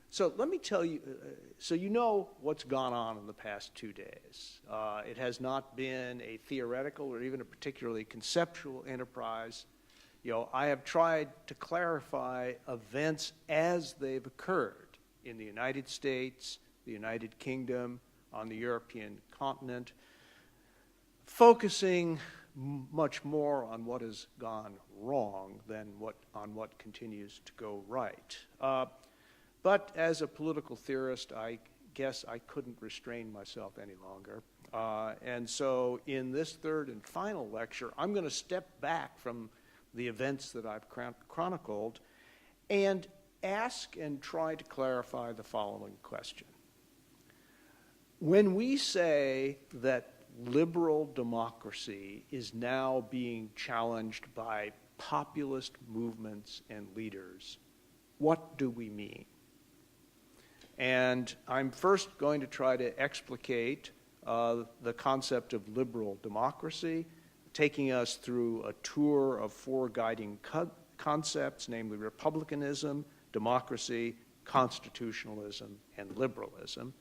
So let me tell you, so you know what's gone on in the past 2 days. It has not been a theoretical or even a particularly conceptual enterprise. I have tried to clarify events as they've occurred in the United States, the United Kingdom, on the European continent, focusing much more on what has gone wrong than on what continues to go right. But as a political theorist, I guess I couldn't restrain myself any longer. And so in this third and final lecture, I'm going to step back from the events that I've chronicled and ask and try to clarify the following question. When we say that liberal democracy is now being challenged by populist movements and leaders, what do we mean? And I'm first going to try to explicate the concept of liberal democracy, taking us through a tour of 4 guiding concepts, namely republicanism, democracy, constitutionalism, and liberalism.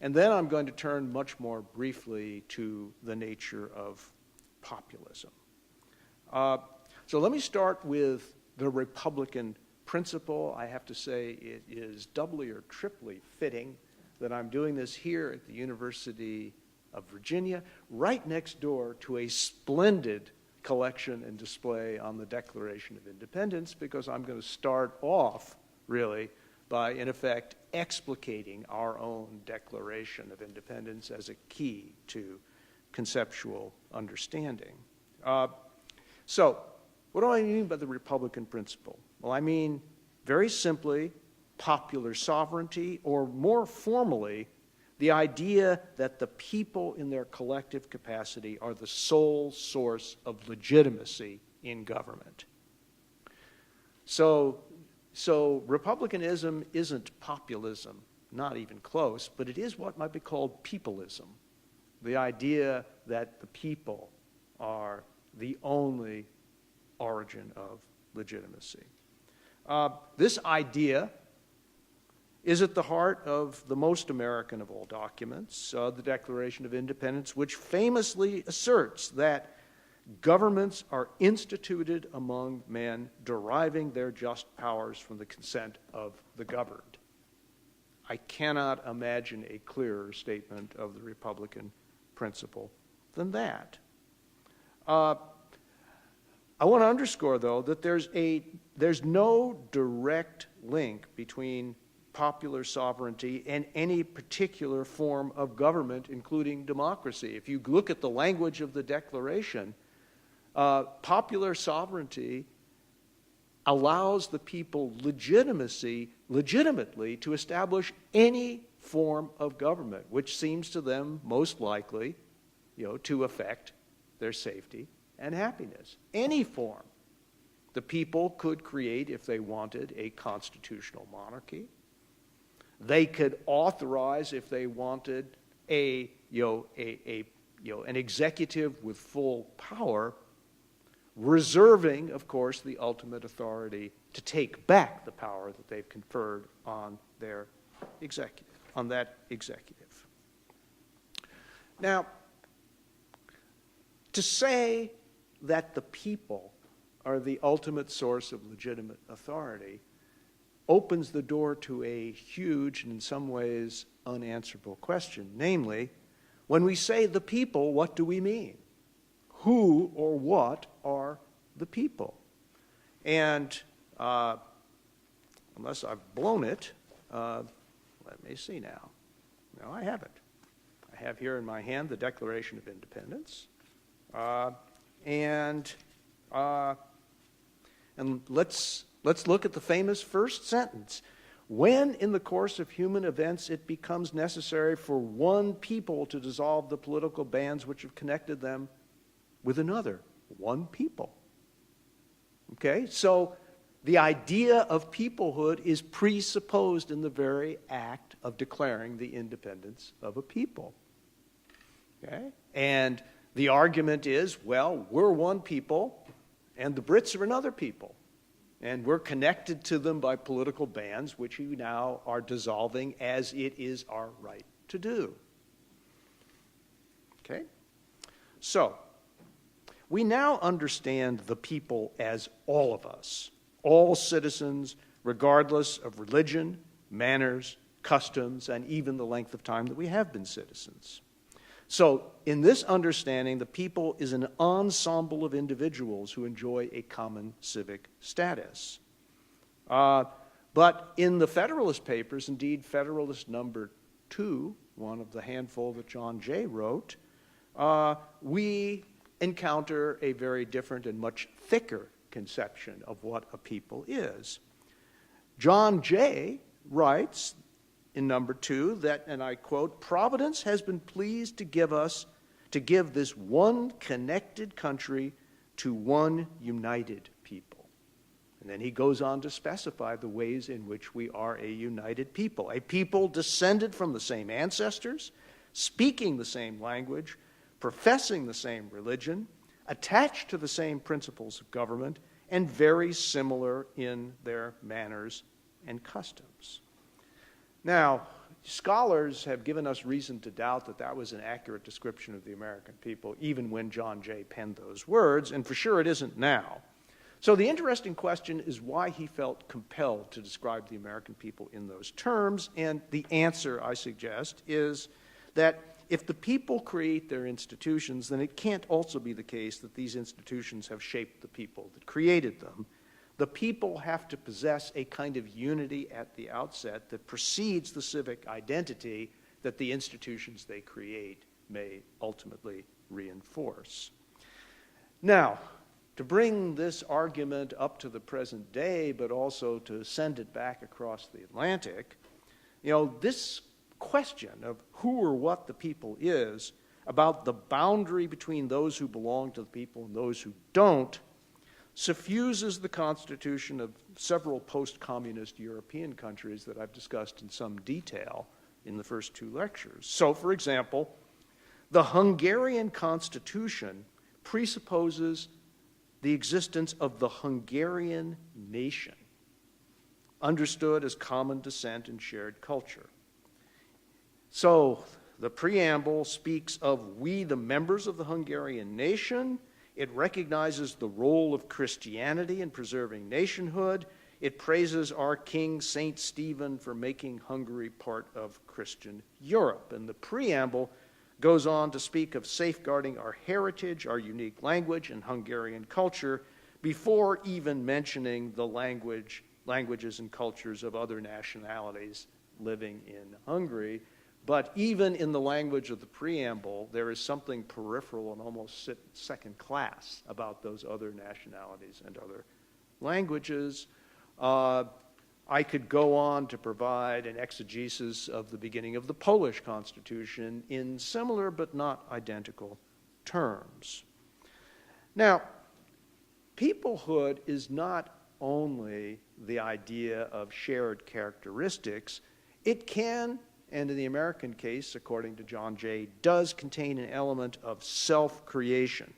And then I'm going to turn much more briefly to the nature of populism. So let me start with the Republican principle. I have to say it is doubly or triply fitting that I'm doing this here at the University of Virginia, right next door to a splendid collection and display on the Declaration of Independence, because I'm going to start off, really, by, in effect, explicating our own Declaration of Independence as a key to conceptual understanding. So, what do I mean by the Republican principle? Well, I mean, very simply, popular sovereignty, or more formally, the idea that the people in their collective capacity are the sole source of legitimacy in government. So republicanism isn't populism, not even close, but it is what might be called peopleism, the idea that the people are the only origin of legitimacy. This idea is at the heart of the most American of all documents, the Declaration of Independence, which famously asserts that governments are instituted among men, deriving their just powers from the consent of the governed. I cannot imagine a clearer statement of the Republican principle than that. I want to underscore, though, that there's no direct link between popular sovereignty and any particular form of government, including democracy. If you look at the language of the Declaration, popular sovereignty allows the people legitimately to establish any form of government, which seems to them most likely, to affect their safety and happiness. Any form. The people could create, if they wanted, a constitutional monarchy. They could authorize, if they wanted, an executive with full power, reserving, of course, the ultimate authority to take back the power that they've conferred on their executive, on that executive. Now, to say that the people are the ultimate source of legitimate authority opens the door to a huge and in some ways unanswerable question. Namely, when we say the people, what do we mean? Who or what are the people? And unless I've blown it, let me see now. No, I haven't. I have here in my hand the Declaration of Independence. And let's look at the famous first sentence. When in the course of human events it becomes necessary for one people to dissolve the political bands which have connected them with another. One people. Okay? So the idea of peoplehood is presupposed in the very act of declaring the independence of a people. Okay? And the argument is, well, we're one people and the Brits are another people. And we're connected to them by political bands, which we now are dissolving as it is our right to do. Okay? So, we now understand the people as all of us, all citizens, regardless of religion, manners, customs, and even the length of time that we have been citizens. So, in this understanding, the people is an ensemble of individuals who enjoy a common civic status. But in the Federalist Papers, indeed Federalist number 2, one of the handful that John Jay wrote, we encounter a very different and much thicker conception of what a people is. John Jay writes in number 2 that, and I quote, "Providence has been pleased to give this one connected country to one united people." And then he goes on to specify the ways in which we are a united people descended from the same ancestors, speaking the same language, professing the same religion, attached to the same principles of government, and very similar in their manners and customs. Now, scholars have given us reason to doubt that that was an accurate description of the American people, even when John Jay penned those words, and for sure it isn't now. So the interesting question is why he felt compelled to describe the American people in those terms, and the answer, I suggest, is that if the people create their institutions, then it can't also be the case that these institutions have shaped the people that created them. The people have to possess a kind of unity at the outset that precedes the civic identity that the institutions they create may ultimately reinforce. Now, to bring this argument up to the present day, but also to send it back across the Atlantic, this question of who or what the people is, about the boundary between those who belong to the people and those who don't, suffuses the constitution of several post-communist European countries that I've discussed in some detail in the first 2 lectures. So, for example, the Hungarian Constitution presupposes the existence of the Hungarian nation, understood as common descent and shared culture. So, the preamble speaks of we, the members of the Hungarian nation. It recognizes the role of Christianity in preserving nationhood. It praises our King, St. Stephen, for making Hungary part of Christian Europe. And the preamble goes on to speak of safeguarding our heritage, our unique language, and Hungarian culture, before even mentioning the languages and cultures of other nationalities living in Hungary. But even in the language of the preamble, there is something peripheral and almost second class about those other nationalities and other languages. I could go on to provide an exegesis of the beginning of the Polish Constitution in similar but not identical terms. Now, peoplehood is not only the idea of shared characteristics. It can, and in the American case, according to John Jay, does contain an element of self-creation.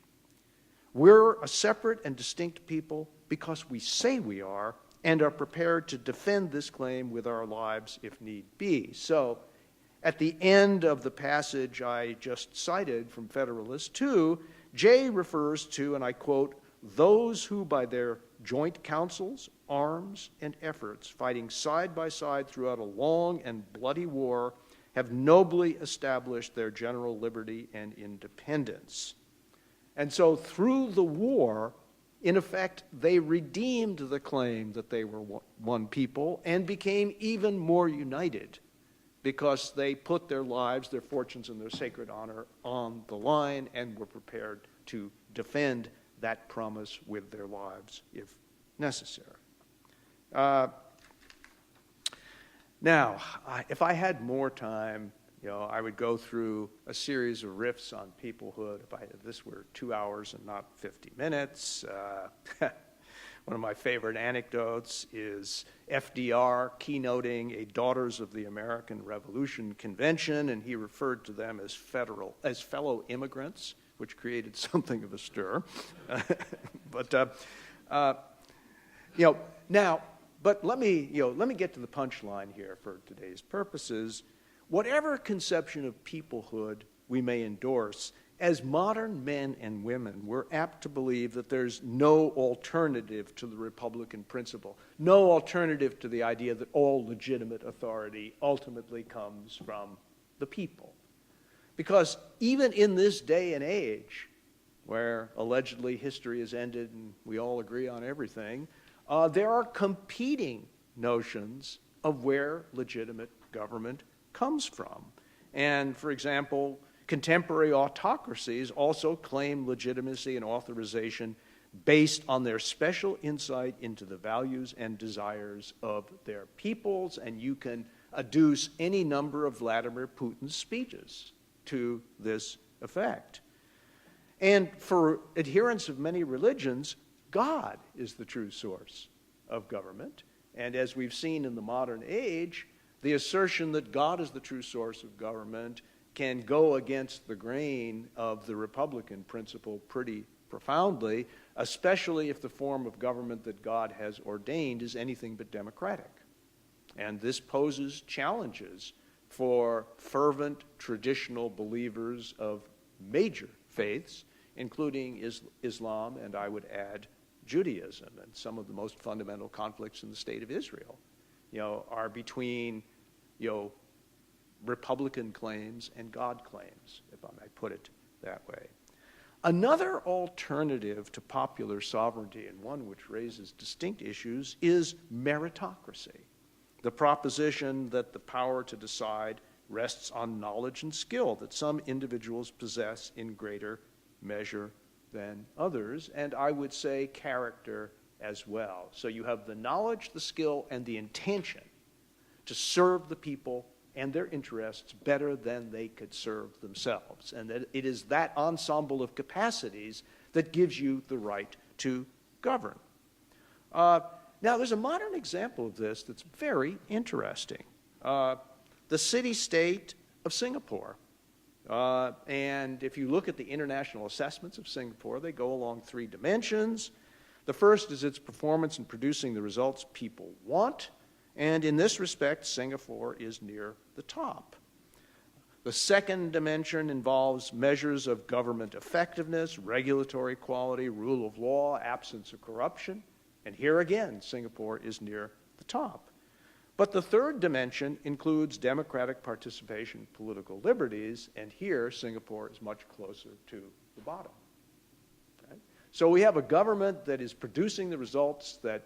We're a separate and distinct people because we say we are and are prepared to defend this claim with our lives if need be. So, at the end of the passage I just cited from Federalist 2, Jay refers to, and I quote, "those who by their joint counsels, arms, and efforts, fighting side by side throughout a long and bloody war, have nobly established their general liberty and independence." And so through the war, in effect, they redeemed the claim that they were one people and became even more united because they put their lives, their fortunes, and their sacred honor on the line and were prepared to defend that promise with their lives if necessary. Now, if I had more time, I would go through a series of riffs on peoplehood. If this were 2 hours and not 50 minutes. One of my favorite anecdotes is FDR keynoting a Daughters of the American Revolution convention, and he referred to them as fellow immigrants, which created something of a stir. But Now, but let me get to the punchline here for today's purposes. Whatever conception of peoplehood we may endorse, as modern men and women, we're apt to believe that there's no alternative to the Republican principle, no alternative to the idea that all legitimate authority ultimately comes from the people. Because even in this day and age, where allegedly history has ended and we all agree on everything, there are competing notions of where legitimate government comes from. And, for example, contemporary autocracies also claim legitimacy and authorization based on their special insight into the values and desires of their peoples, and you can adduce any number of Vladimir Putin's speeches to this effect. And for adherents of many religions, God is the true source of government. And as we've seen in the modern age, the assertion that God is the true source of government can go against the grain of the Republican principle pretty profoundly, especially if the form of government that God has ordained is anything but democratic. And this poses challenges for fervent traditional believers of major faiths, including Islam, and I would add Judaism. And some of the most fundamental conflicts in the state of Israel, are between, Republican claims and God claims, if I may put it that way. Another alternative to popular sovereignty, and one which raises distinct issues, is meritocracy, the proposition that the power to decide rests on knowledge and skill that some individuals possess in greater measure than others, and I would say character as well. So you have the knowledge, the skill, and the intention to serve the people and their interests better than they could serve themselves. And that it is that ensemble of capacities that gives you the right to govern. Now, there's a modern example of this that's very interesting. The city-state of Singapore. And if you look at the international assessments of Singapore, they go along three dimensions. The first is its performance in producing the results people want. And in this respect, Singapore is near the top. The second dimension involves measures of government effectiveness, regulatory quality, rule of law, absence of corruption. And here again, Singapore is near the top. But the third dimension includes democratic participation, political liberties, and here Singapore is much closer to the bottom. Okay? So we have a government that is producing the results that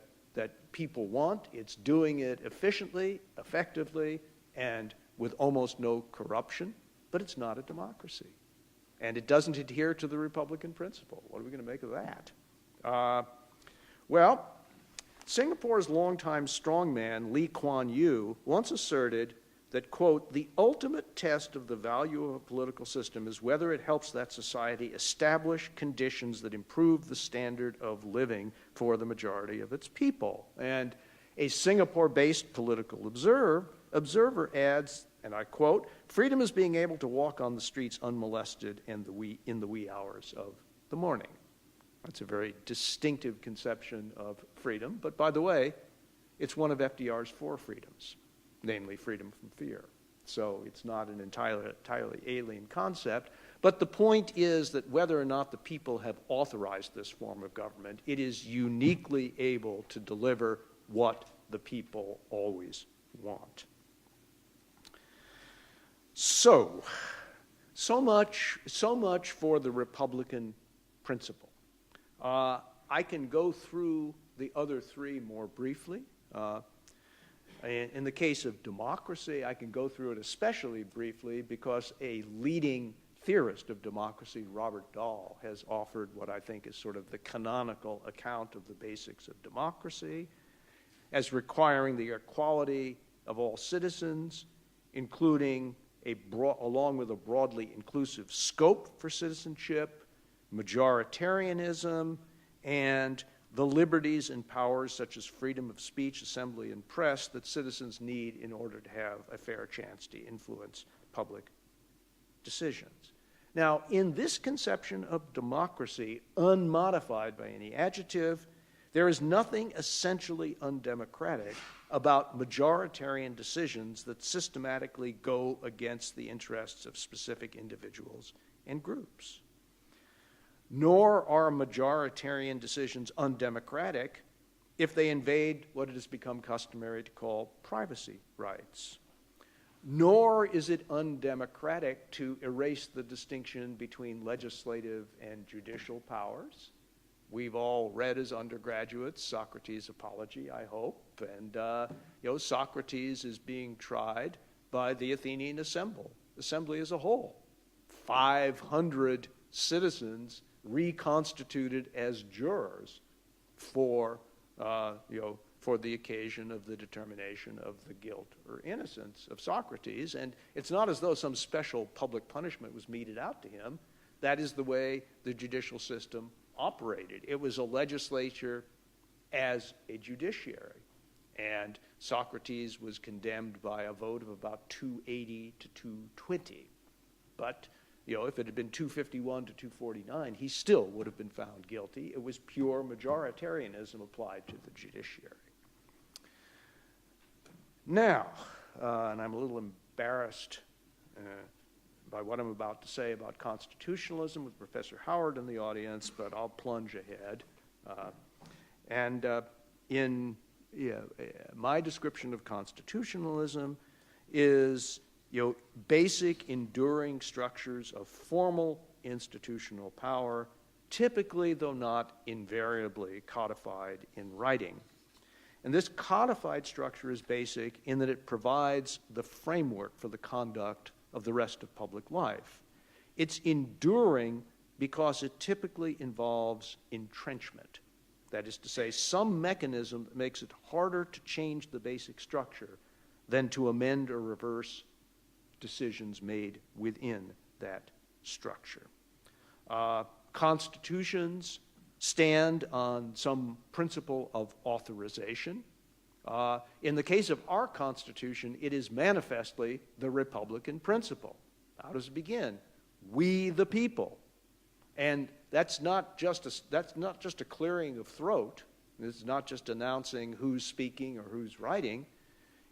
people want. It's doing it efficiently, effectively, and with almost no corruption, but it's not a democracy. And it doesn't adhere to the Republican principle. What are we going to make of that? Well, Singapore's longtime strongman, Lee Kuan Yew, once asserted that, quote, the ultimate test of the value of a political system is whether it helps that society establish conditions that improve the standard of living for the majority of its people. And a Singapore-based political observer adds, and I quote, freedom is being able to walk on the streets unmolested in the wee hours of the morning. That's a very distinctive conception of freedom. But by the way, it's one of FDR's four freedoms, namely freedom from fear. So it's not an entirely alien concept. But the point is that whether or not the people have authorized this form of government, it is uniquely able to deliver what the people always want. So much for the Republican principle. I can go through the other three more briefly. In the case of democracy, I can go through it especially briefly because a leading theorist of democracy, Robert Dahl, has offered what I think is sort of the canonical account of the basics of democracy as requiring the equality of all citizens, including along with a broadly inclusive scope for citizenship, majoritarianism, and the liberties and powers such as freedom of speech, assembly, and press that citizens need in order to have a fair chance to influence public decisions. Now, in this conception of democracy, unmodified by any adjective, There is nothing essentially undemocratic about majoritarian decisions that systematically go against the interests of specific individuals and groups. Nor are majoritarian decisions undemocratic if they invade what it has become customary to call privacy rights. Nor is it undemocratic to erase the distinction between legislative and judicial powers. We've all read as undergraduates Socrates' Apology, I hope, and Socrates is being tried by the Athenian assembly as a whole. 500 citizens reconstituted as jurors for the occasion of the determination of the guilt or innocence of Socrates. And it's not as though some special public punishment was meted out to him. That is the way the judicial system operated. It was a legislature as a judiciary. And Socrates was condemned by a vote of about 280 to 220. But, if it had been 251 to 249, he still would have been found guilty. It was pure majoritarianism applied to the judiciary. Now, and I'm a little embarrassed by what I'm about to say about constitutionalism with Professor Howard in the audience, but I'll plunge ahead. My description of constitutionalism is, basic enduring structures of formal institutional power, typically, though not invariably, codified in writing. And this codified structure is basic in that it provides the framework for the conduct of the rest of public life. It's enduring because it typically involves entrenchment. That is to say, some mechanism that makes it harder to change the basic structure than to amend or reverse decisions made within that structure. Constitutions stand on some principle of authorization. In the case of our Constitution, it is manifestly the Republican principle. How does it begin? We the people. And that's not just a clearing of throat. It's not just announcing who's speaking or who's writing.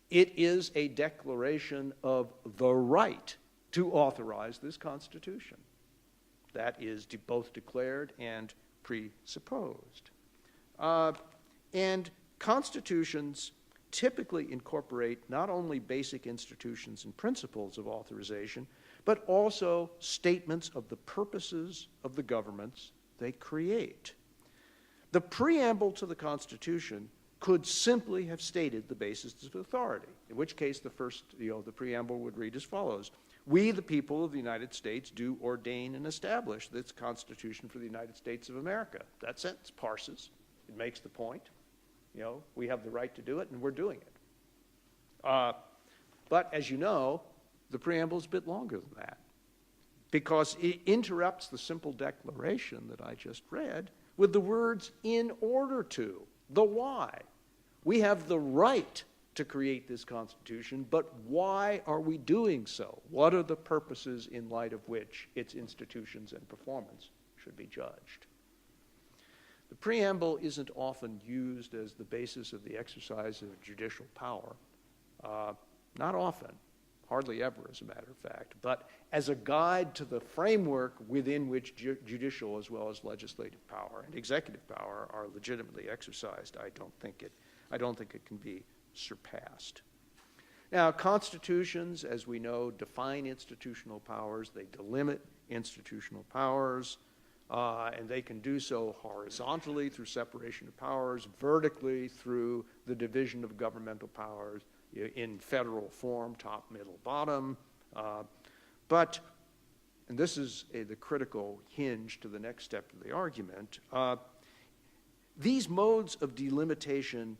It is a declaration of the right to authorize this Constitution. That is both declared and presupposed. And constitutions typically incorporate not only basic institutions and principles of authorization, but also statements of the purposes of the governments they create. The preamble to the Constitution could simply have stated the basis of authority, in which case the preamble would read as follows: "We, the people of the United States, do ordain and establish this Constitution for the United States of America." That sentence parses. It makes the point. We have the right to do it, and we're doing it. But as you know, the preamble is a bit longer than that, because it interrupts the simple declaration that I just read with the words "in order to," the why. We have the right to create this Constitution, but why are we doing so? What are the purposes in light of which its institutions and performance should be judged? The preamble isn't often used as the basis of the exercise of judicial power. Not often, hardly ever as a matter of fact, but as a guide to the framework within which judicial as well as legislative power and executive power are legitimately exercised. I don't think it can be surpassed. Now, constitutions, as we know, define institutional powers. They delimit institutional powers, and they can do so horizontally through separation of powers, vertically through the division of governmental powers in federal form, top, middle, bottom. But, and this is the critical hinge to the next step of the argument, these modes of delimitation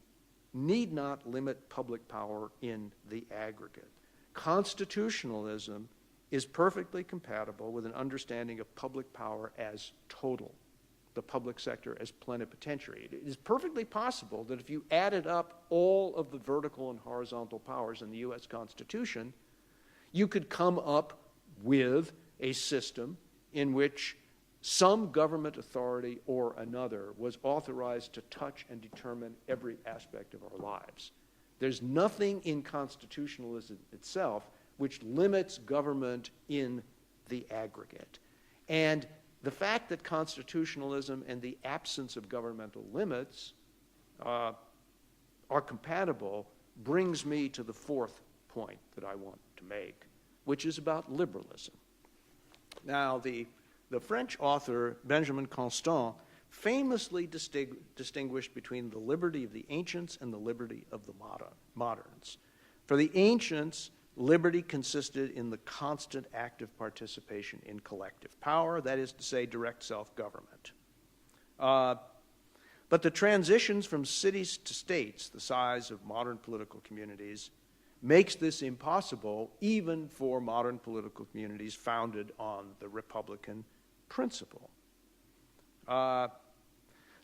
need not limit public power in the aggregate. Constitutionalism is perfectly compatible with an understanding of public power as total, the public sector as plenipotentiary. It is perfectly possible that if you added up all of the vertical and horizontal powers in the U.S. Constitution, you could come up with a system in which some government authority or another was authorized to touch and determine every aspect of our lives. There's nothing in constitutionalism itself which limits government in the aggregate. And the fact that constitutionalism and the absence of governmental limits are compatible brings me to the fourth point that I want to make, which is about liberalism. Now, the French author Benjamin Constant famously distinguished between the liberty of the ancients and the liberty of the moderns. For the ancients, liberty consisted in the constant active participation in collective power, that is to say, direct self-government. But the transitions from cities to states, the size of modern political communities, makes this impossible even for modern political communities founded on the Republican principle.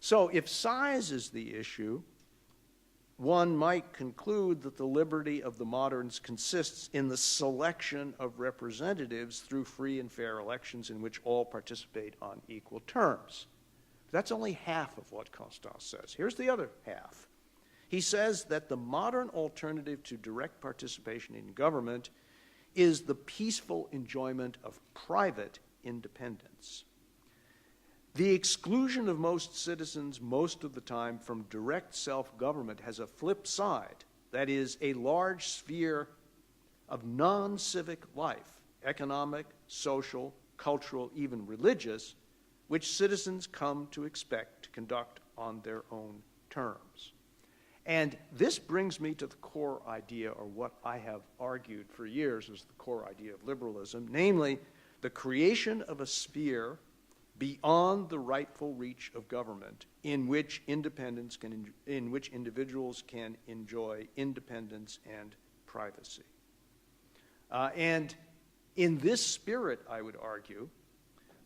So if size is the issue, one might conclude that the liberty of the moderns consists in the selection of representatives through free and fair elections in which all participate on equal terms. That's only half of what Constant says. Here's the other half. He says that the modern alternative to direct participation in government is the peaceful enjoyment of private independence. The exclusion of most citizens most of the time from direct self-government has a flip side, that is, a large sphere of non-civic life, economic, social, cultural, even religious, which citizens come to expect to conduct on their own terms. And this brings me to the core idea, or what I have argued for years is the core idea of liberalism, namely the creation of a sphere beyond the rightful reach of government in which individuals can enjoy independence and privacy. And in this spirit, I would argue,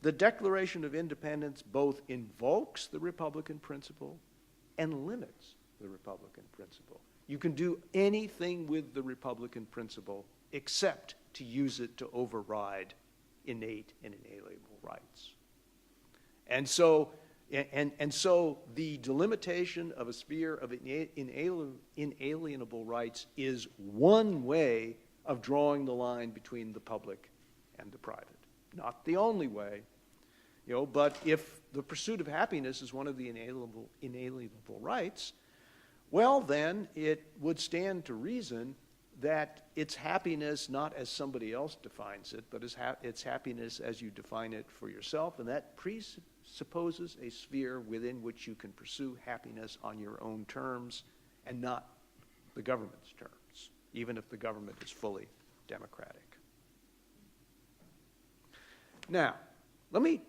the Declaration of Independence both invokes the Republican principle and limits the Republican principle. You can do anything with the Republican principle except to use it to override innate and inalienable rights. And so the delimitation of a sphere of inalienable rights is one way of drawing the line between the public and the private. Not the only way, but if the pursuit of happiness is one of the inalienable rights, well, then it would stand to reason that it's happiness not as somebody else defines it, but it's happiness as you define it for yourself, and that presupposes a sphere within which you can pursue happiness on your own terms and not the government's terms, even if the government is fully democratic. Now, let me,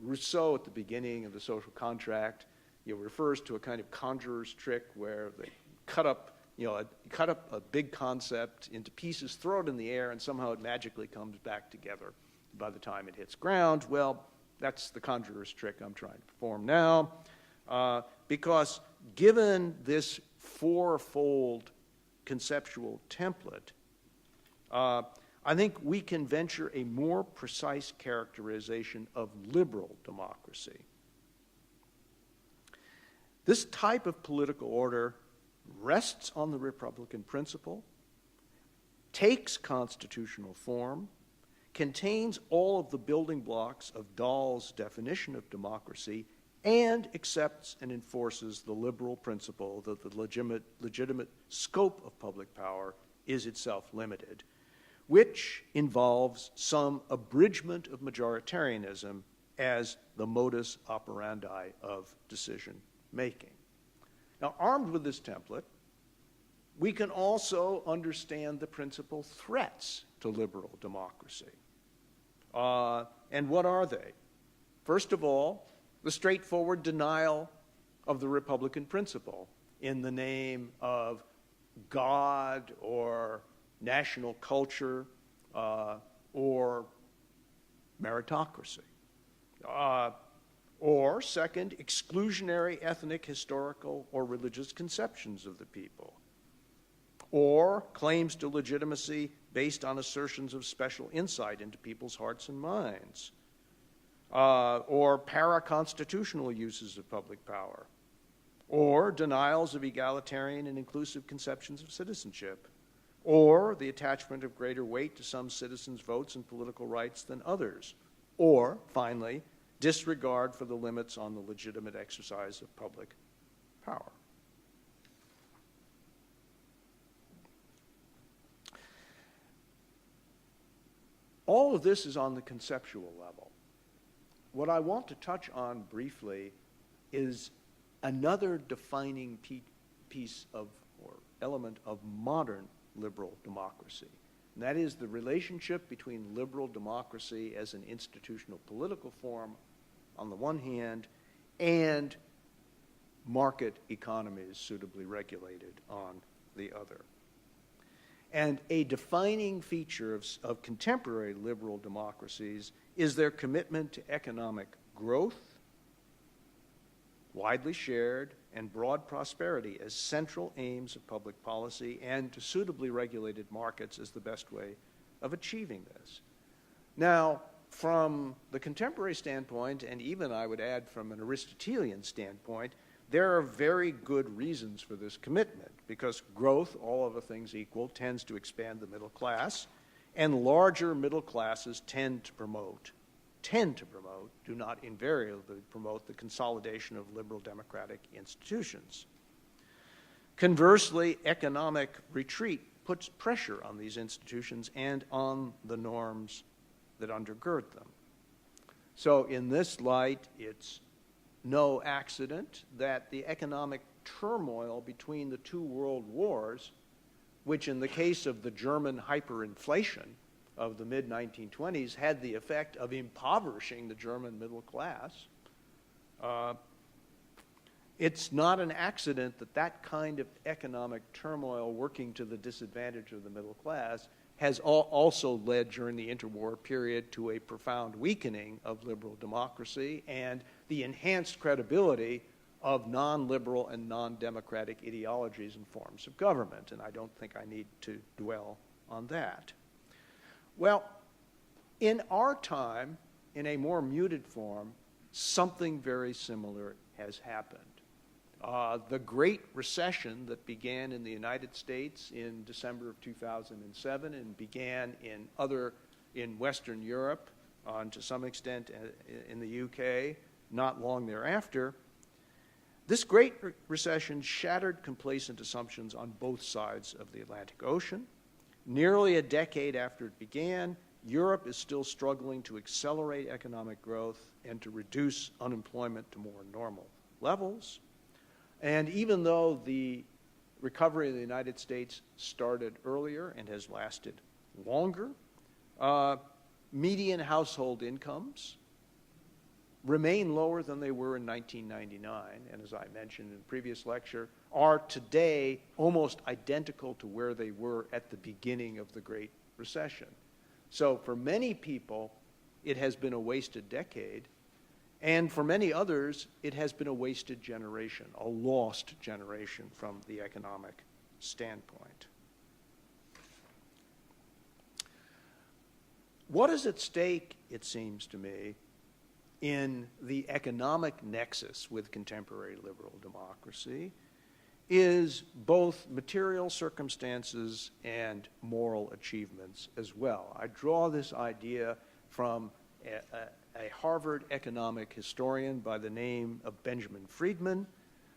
Rousseau at the beginning of the Social Contract, refers to a kind of conjurer's trick where they cut up a big concept into pieces, throw it in the air, and somehow it magically comes back together by the time it hits ground. Well, that's the conjurer's trick I'm trying to perform now, because given this fourfold conceptual template, I think we can venture a more precise characterization of liberal democracy. This type of political order rests on the Republican principle, takes constitutional form, contains all of the building blocks of Dahl's definition of democracy, and accepts and enforces the liberal principle that the legitimate scope of public power is itself limited, which involves some abridgment of majoritarianism as the modus operandi of decision-making. Now, armed with this template, we can also understand the principal threats to liberal democracy. And what are they? First of all, the straightforward denial of the Republican principle in the name of God or national culture or meritocracy. Or, second, exclusionary ethnic, historical, or religious conceptions of the people. or claims to legitimacy based on assertions of special insight into people's hearts and minds, or para-constitutional uses of public power, or denials of egalitarian and inclusive conceptions of citizenship, or the attachment of greater weight to some citizens' votes and political rights than others, or, finally, disregard for the limits on the legitimate exercise of public power. All of this is on the conceptual level. What I want to touch on briefly is another defining piece of, or element of, modern liberal democracy. And that is the relationship between liberal democracy as an institutional political form on the one hand and market economies suitably regulated on the other. And a defining feature of contemporary liberal democracies is their commitment to economic growth, widely shared, and broad prosperity as central aims of public policy, and to suitably regulated markets as the best way of achieving this. Now, from the contemporary standpoint, and even I would add from an Aristotelian standpoint, there are very good reasons for this commitment, because growth, all other things equal, tends to expand the middle class, and larger middle classes tend to promote, do not invariably promote, the consolidation of liberal democratic institutions. Conversely, economic retreat puts pressure on these institutions and on the norms that undergird them. So in this light, it's no accident that the economic turmoil between the two world wars, which in the case of the German hyperinflation of the mid-1920s had the effect of impoverishing the German middle class, it's not an accident that that kind of economic turmoil working to the disadvantage of the middle class has also led during the interwar period to a profound weakening of liberal democracy and the enhanced credibility of non-liberal and non-democratic ideologies and forms of government. And I don't think I need to dwell on that. Well, in our time, in a more muted form, something very similar has happened. The Great Recession that began in the United States in December of 2007 and began in Western Europe, and to some extent in the UK, not long thereafter, this Great Recession shattered complacent assumptions on both sides of the Atlantic Ocean. Nearly a decade after it began, Europe is still struggling to accelerate economic growth and to reduce unemployment to more normal levels. And even though the recovery in the United States started earlier and has lasted longer, median household incomes remain lower than they were in 1999, and as I mentioned in a previous lecture, are today almost identical to where they were at the beginning of the Great Recession. So for many people, it has been a wasted decade, and for many others, it has been a wasted generation, a lost generation from the economic standpoint. What is at stake, it seems to me, in the economic nexus with contemporary liberal democracy is both material circumstances and moral achievements as well. I draw this idea from a Harvard economic historian by the name of Benjamin Friedman,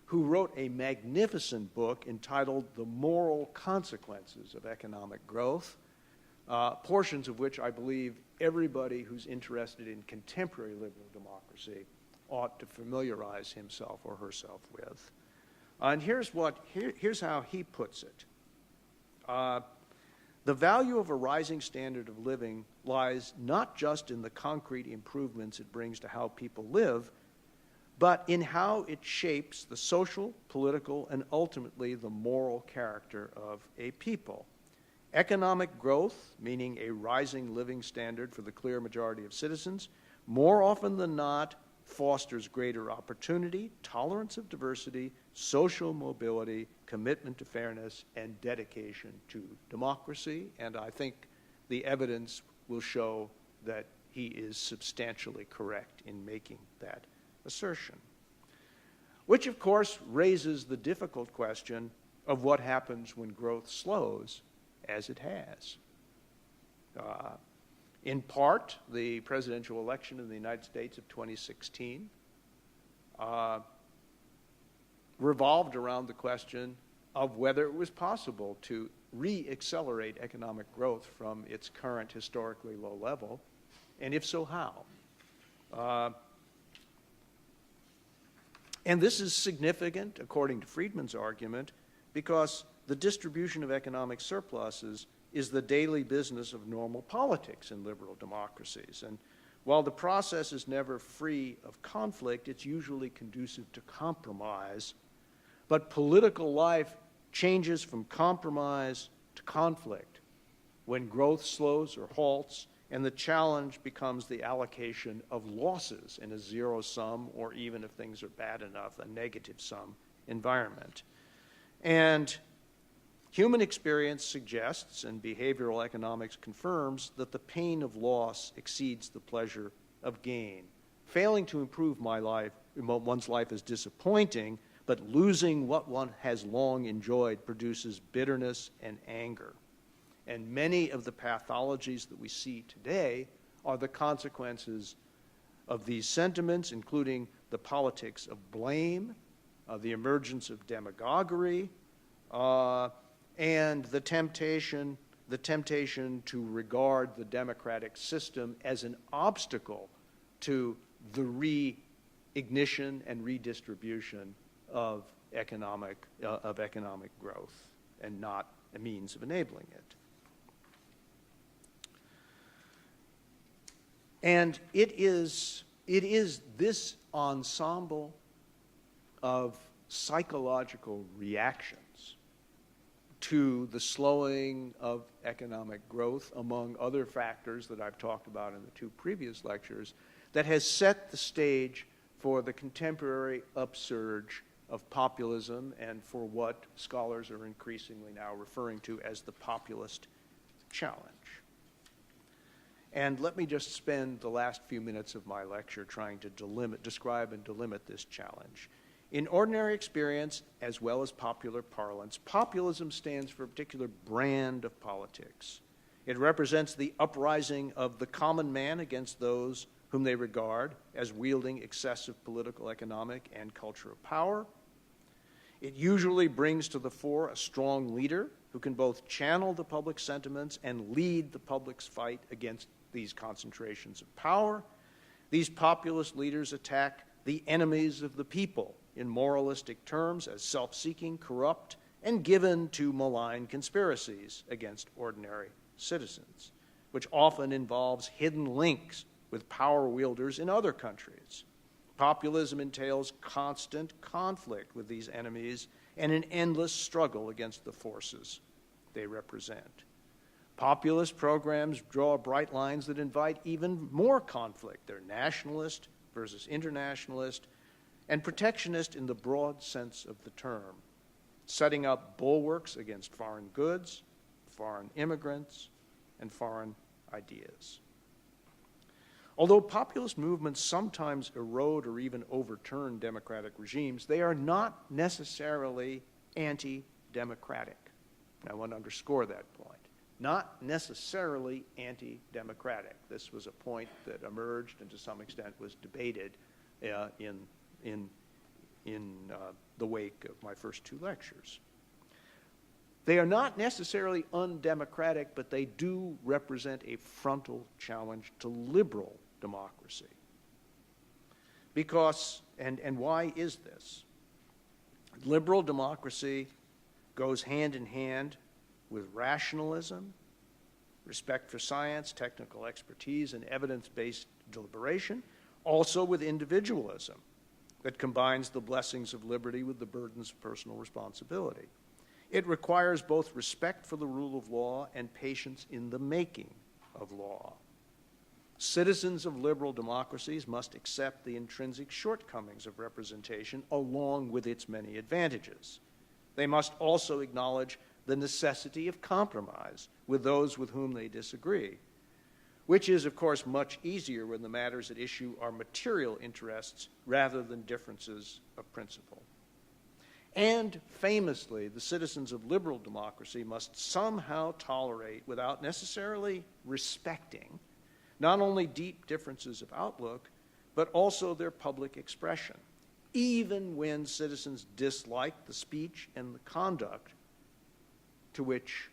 who wrote a magnificent book entitled The Moral Consequences of Economic Growth, portions of which I believe everybody who's interested in contemporary liberal democracy ought to familiarize himself or herself with. And here's how he puts it. The value of a rising standard of living lies not just in the concrete improvements it brings to how people live, but in how it shapes the social, political, and ultimately the moral character of a people. Economic growth, meaning a rising living standard for the clear majority of citizens, more often than not fosters greater opportunity, tolerance of diversity, social mobility, commitment to fairness, and dedication to democracy. And I think the evidence will show that he is substantially correct in making that assertion. Which, of course, raises the difficult question of what happens when growth slows, as it has. In part, the presidential election in the United States of 2016 revolved around the question of whether it was possible to re-accelerate economic growth from its current historically low level, and if so, how? And this is significant, according to Friedman's argument, because the distribution of economic surpluses is the daily business of normal politics in liberal democracies. And while the process is never free of conflict, it's usually conducive to compromise. But political life changes from compromise to conflict when growth slows or halts, and the challenge becomes the allocation of losses in a zero-sum, or even if things are bad enough, a negative-sum environment. And human experience suggests, and behavioral economics confirms, that the pain of loss exceeds the pleasure of gain. Failing to improve one's life is disappointing, but losing what one has long enjoyed produces bitterness and anger. And many of the pathologies that we see today are the consequences of these sentiments, including the politics of blame, the emergence of demagoguery, and the temptation to regard the democratic system as an obstacle to the reignition and redistribution of economic growth, and not a means of enabling it. And it is this ensemble of psychological reactions to the slowing of economic growth, among other factors that I've talked about in the two previous lectures, that has set the stage for the contemporary upsurge of populism and for what scholars are increasingly now referring to as the populist challenge. And let me just spend the last few minutes of my lecture trying to describe and delimit this challenge. In ordinary experience, as well as popular parlance, populism stands for a particular brand of politics. It represents the uprising of the common man against those whom they regard as wielding excessive political, economic, and cultural power. It usually brings to the fore a strong leader who can both channel the public sentiments and lead the public's fight against these concentrations of power. These populist leaders attack the enemies of the people in moralistic terms as self-seeking, corrupt, and given to malign conspiracies against ordinary citizens, which often involves hidden links with power wielders in other countries. Populism entails constant conflict with these enemies and an endless struggle against the forces they represent. Populist programs draw bright lines that invite even more conflict. They're nationalist versus internationalist and protectionist in the broad sense of the term, setting up bulwarks against foreign goods, foreign immigrants, and foreign ideas. Although populist movements sometimes erode or even overturn democratic regimes, they are not necessarily anti-democratic. I want to underscore that point. Not necessarily anti-democratic. This was a point that emerged and to some extent was debated in the wake of my first two lectures. They are not necessarily undemocratic, but they do represent a frontal challenge to liberal democracy. Because, and why is this? Liberal democracy goes hand in hand with rationalism, respect for science, technical expertise, and evidence-based deliberation, also with individualism that combines the blessings of liberty with the burdens of personal responsibility. It requires both respect for the rule of law and patience in the making of law. Citizens of liberal democracies must accept the intrinsic shortcomings of representation along with its many advantages. They must also acknowledge the necessity of compromise with those with whom they disagree, which is, of course, much easier when the matters at issue are material interests rather than differences of principle. And famously, the citizens of liberal democracy must somehow tolerate, without necessarily respecting, not only deep differences of outlook, but also their public expression, even when citizens dislike the speech and the conduct to which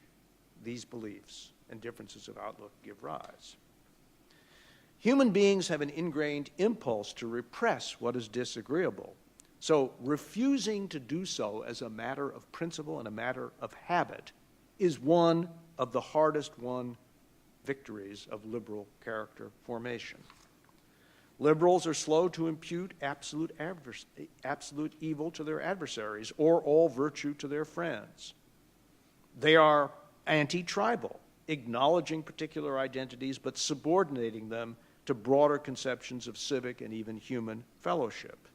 these beliefs and differences of outlook give rise. Human beings have an ingrained impulse to repress what is disagreeable. So refusing to do so as a matter of principle and a matter of habit is one of the hardest won victories of liberal character formation. Liberals are slow to impute absolute evil to their adversaries or all virtue to their friends. They are anti-tribal, acknowledging particular identities but subordinating them to broader conceptions of civic and even human fellowship.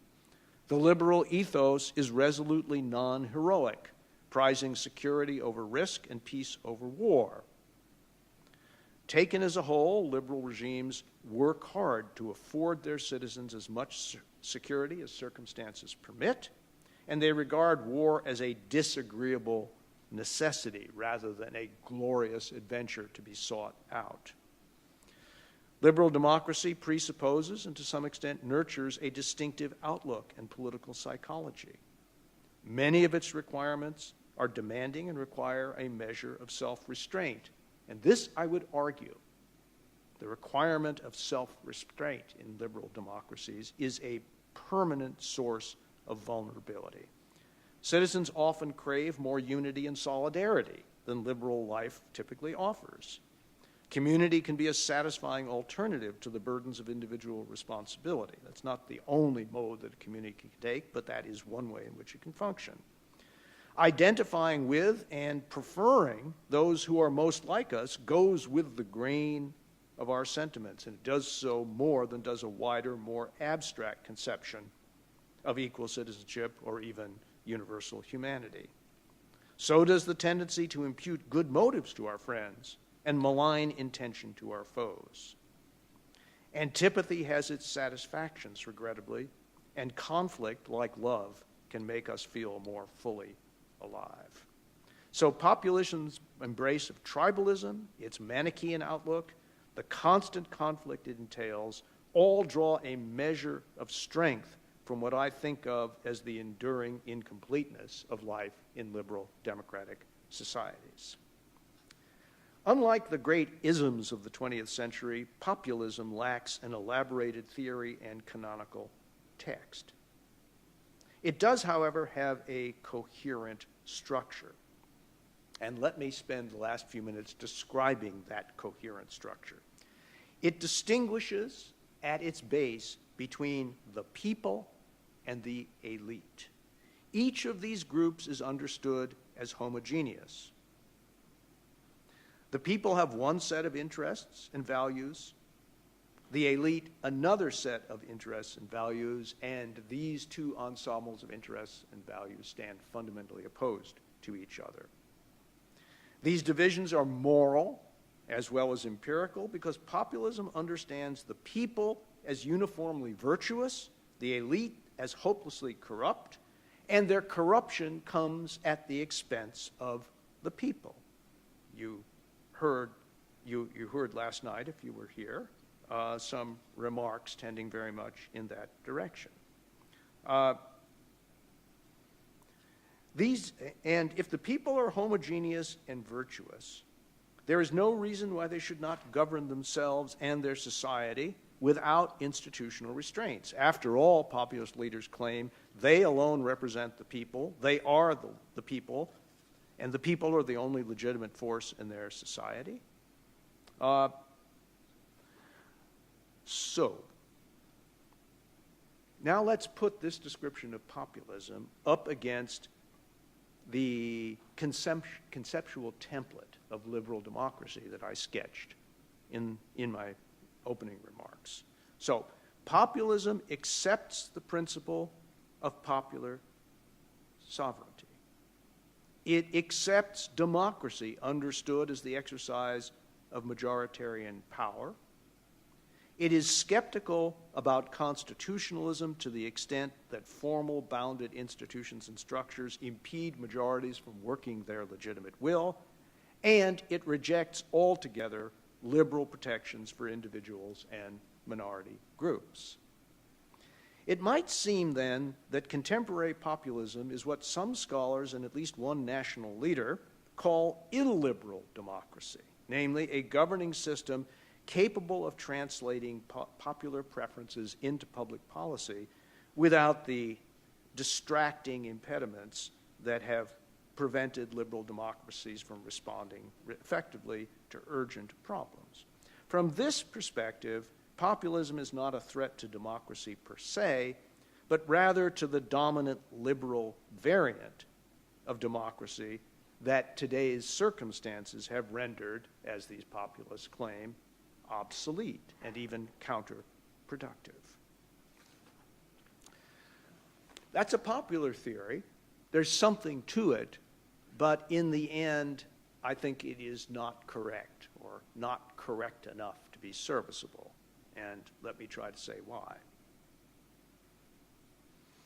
The liberal ethos is resolutely non-heroic, prizing security over risk and peace over war. Taken as a whole, liberal regimes work hard to afford their citizens as much security as circumstances permit, and they regard war as a disagreeable necessity rather than a glorious adventure to be sought out. Liberal democracy presupposes and to some extent nurtures a distinctive outlook and political psychology. Many of its requirements are demanding and require a measure of self-restraint. And this, I would argue, the requirement of self-restraint in liberal democracies is a permanent source of vulnerability. Citizens often crave more unity and solidarity than liberal life typically offers. Community can be a satisfying alternative to the burdens of individual responsibility. That's not the only mode that a community can take, but that is one way in which it can function. Identifying with and preferring those who are most like us goes with the grain of our sentiments, and it does so more than does a wider, more abstract conception of equal citizenship or even universal humanity. So does the tendency to impute good motives to our friends and malign intention to our foes. Antipathy has its satisfactions, regrettably, and conflict, like love, can make us feel more fully alive. So populism's embrace of tribalism, its Manichaean outlook, the constant conflict it entails, all draw a measure of strength from what I think of as the enduring incompleteness of life in liberal democratic societies. Unlike the great isms of the 20th century, populism lacks an elaborated theory and canonical text. It does, however, have a coherent structure. And let me spend the last few minutes describing that coherent structure. It distinguishes at its base between the people and the elite. Each of these groups is understood as homogeneous. The people have one set of interests and values, the elite another set of interests and values, and these two ensembles of interests and values stand fundamentally opposed to each other. These divisions are moral as well as empirical because populism understands the people as uniformly virtuous, the elite as hopelessly corrupt, and their corruption comes at the expense of the people. You heard last night, if you were here, some remarks tending very much in that direction. And if the people are homogeneous and virtuous, there is no reason why they should not govern themselves and their society without institutional restraints. After all, populist leaders claim they alone represent the people, they are the people, and the people are the only legitimate force in their society. So, now let's put this description of populism up against the conceptual template of liberal democracy that I sketched in my opening remarks. So, populism accepts the principle of popular sovereignty. It accepts democracy, understood as the exercise of majoritarian power. It is skeptical about constitutionalism to the extent that formal bounded institutions and structures impede majorities from working their legitimate will, and it rejects altogether liberal protections for individuals and minority groups. It might seem then that contemporary populism is what some scholars and at least one national leader call illiberal democracy, namely a governing system capable of translating popular preferences into public policy without the distracting impediments that have prevented liberal democracies from responding effectively to urgent problems. From this perspective, populism is not a threat to democracy per se, but rather to the dominant liberal variant of democracy that today's circumstances have rendered, as these populists claim, obsolete and even counterproductive. That's a popular theory. There's something to it, but in the end, I think it is not correct or not correct enough to be serviceable. And let me try to say why.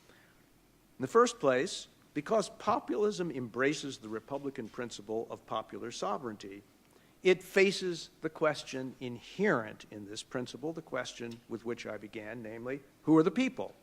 In the first place, because populism embraces the Republican principle of popular sovereignty, it faces the question inherent in this principle, the question with which I began, namely, who are the people?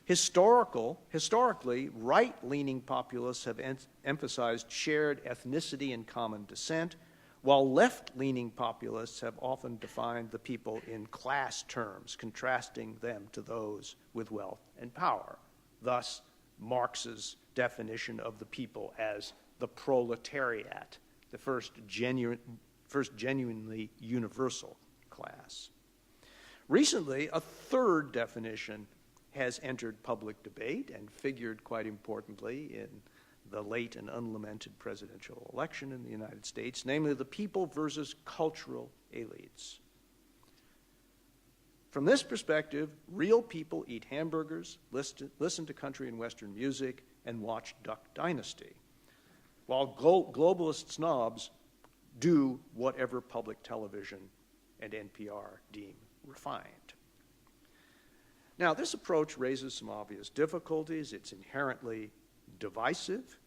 Historically, right-leaning populists have emphasized shared ethnicity and common descent, while left-leaning populists have often defined the people in class terms, contrasting them to those with wealth and power. Thus, Marx's definition of the people as the proletariat, the first genuinely universal class. Recently, a third definition has entered public debate and figured quite importantly in the late and unlamented presidential election in the United States, namely the people versus cultural elites. From this perspective, real people eat hamburgers, listen to country and Western music, and watch Duck Dynasty, while globalist snobs do whatever public television and NPR deem refined. Now, this approach raises some obvious difficulties. It's inherently divisive.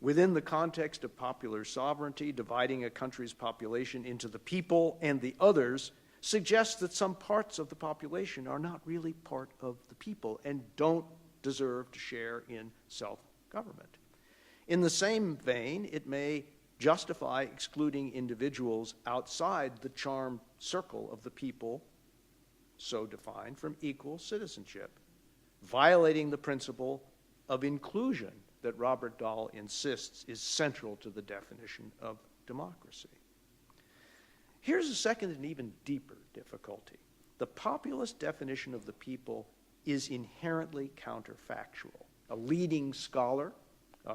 Within the context of popular sovereignty, dividing a country's population into the people and the others suggests that some parts of the population are not really part of the people and don't deserve to share in self-government. In the same vein, it may justify excluding individuals outside the charmed circle of the people so defined from equal citizenship, violating the principle of inclusion that Robert Dahl insists is central to the definition of democracy. Here's a second and even deeper difficulty. The populist definition of the people is inherently counterfactual. A leading scholar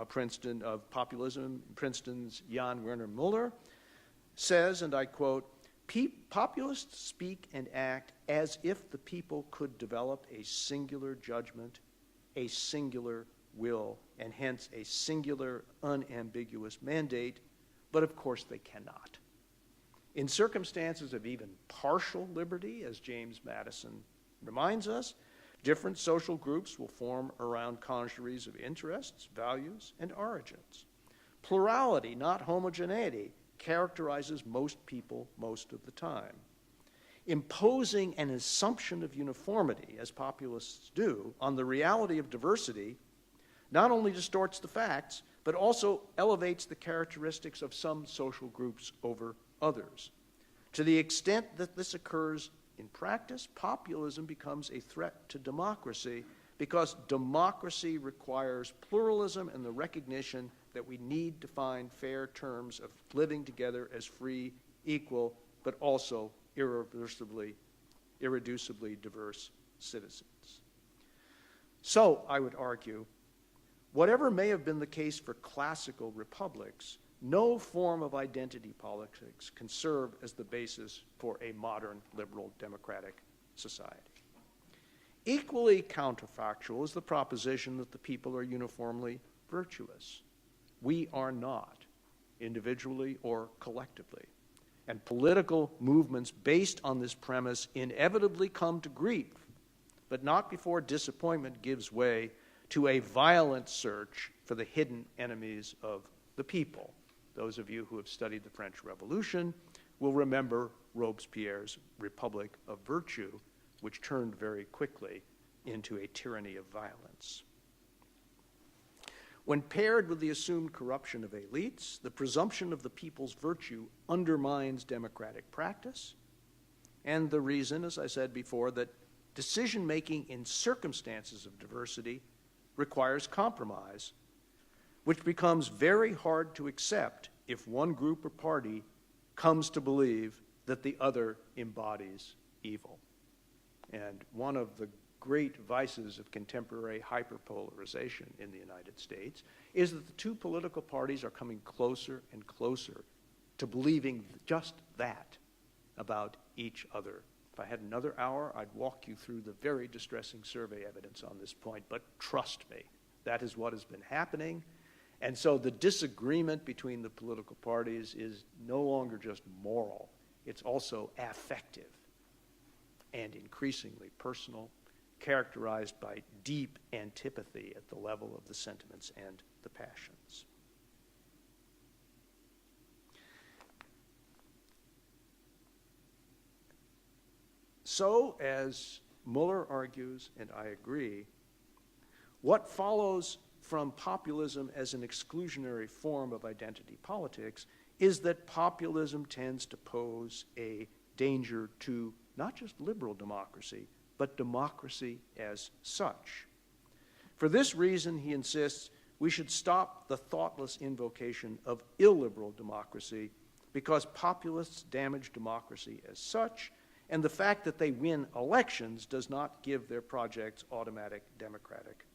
Princeton of populism, Princeton's Jan Werner Müller, says, and I quote, "Populists speak and act as if the people could develop a singular judgment, a singular will, and hence a singular, unambiguous mandate, but of course they cannot. In circumstances of even partial liberty, as James Madison reminds us, different social groups will form around congeries of interests, values, and origins. Plurality, not homogeneity, characterizes most people most of the time. Imposing an assumption of uniformity, as populists do, on the reality of diversity not only distorts the facts, but also elevates the characteristics of some social groups over others. To the extent that this occurs in practice, populism becomes a threat to democracy because democracy requires pluralism and the recognition that we need to find fair terms of living together as free, equal, but also irreducibly diverse citizens. So, I would argue, whatever may have been the case for classical republics, no form of identity politics can serve as the basis for a modern liberal democratic society. Equally counterfactual is the proposition that the people are uniformly virtuous. We are not, individually or collectively. And political movements based on this premise inevitably come to grief, but not before disappointment gives way to a violent search for the hidden enemies of the people. Those of you who have studied the French Revolution will remember Robespierre's Republic of Virtue, which turned very quickly into a tyranny of violence. When paired with the assumed corruption of elites, the presumption of the people's virtue undermines democratic practice, and the reason, as I said before, that decision-making in circumstances of diversity requires compromise, which becomes very hard to accept if one group or party comes to believe that the other embodies evil. And one of the great vices of contemporary hyperpolarization in the United States is that the two political parties are coming closer and closer to believing just that about each other. If I had another hour, I'd walk you through the very distressing survey evidence on this point, but trust me, that is what has been happening. And so the disagreement between the political parties is no longer just moral, it's also affective and increasingly personal, characterized by deep antipathy at the level of the sentiments and the passions. So, as Muller argues, and I agree, what follows from populism as an exclusionary form of identity politics is that populism tends to pose a danger to not just liberal democracy, but democracy as such. For this reason, he insists, we should stop the thoughtless invocation of illiberal democracy because populists damage democracy as such, and the fact that they win elections does not give their projects automatic democratic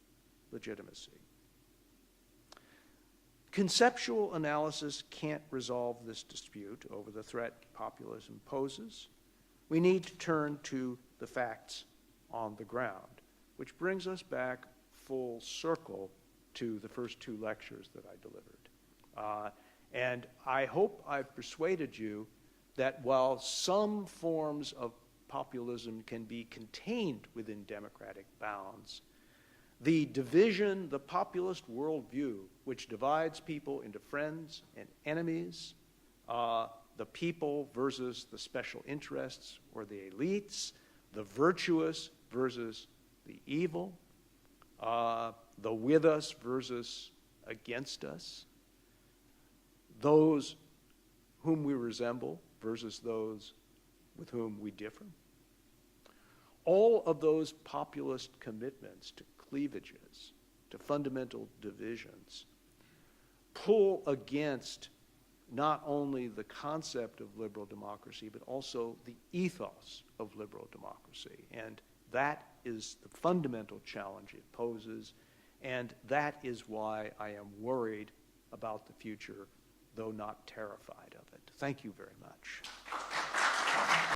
legitimacy. Conceptual analysis can't resolve this dispute over the threat populism poses. We need to turn to the facts on the ground, which brings us back full circle to the first two lectures that I delivered. And I hope I've persuaded you that while some forms of populism can be contained within democratic bounds, the division, the populist worldview, which divides people into friends and enemies, the people versus the special interests or the elites, the virtuous versus the evil, the with us versus against us, those whom we resemble versus those with whom we differ. All of those populist commitments to cleavages, to fundamental divisions, pull against not only the concept of liberal democracy, but also the ethos of liberal democracy. And that is the fundamental challenge it poses, and that is why I am worried about the future, though not terrified of it. Thank you very much.